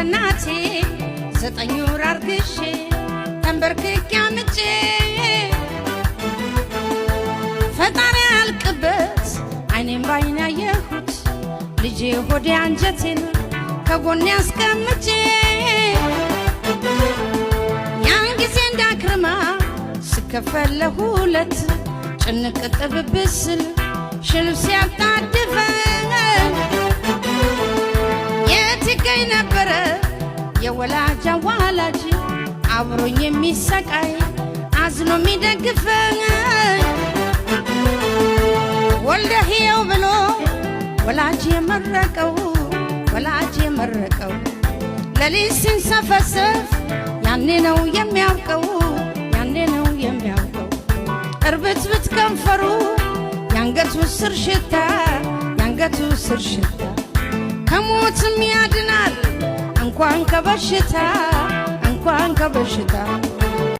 እንደናቴ 9 ወር አርግሼ ተንበርክኬ አምጬ ፈጣሪ ያልቅበት አይኔም ባይኔ ያየሁት ልጄ ሆዴ አንጀቴን ከጎኔ አስቀምጬ ያን ጊዜ እንዳክርማ ስከፈል ለሁለት ጭንቅ ጥብብስል ሽል ሲያጣድፈን የት ይገኝ ነበረ የወላጅ አዋላጅ አብሮኝ የሚሰቃይ አዝኖ የሚደግፈን ወልደህየው ብሎ ወላጅ የመረቀው ለሊት ሲንሰፈሰፍ ያኔ ነው የሚያውቀው እርብትብት ከንፈሩ ያንገቱ ስር ሽታ ከሞትም ያድናል እንኳን ከበሽታ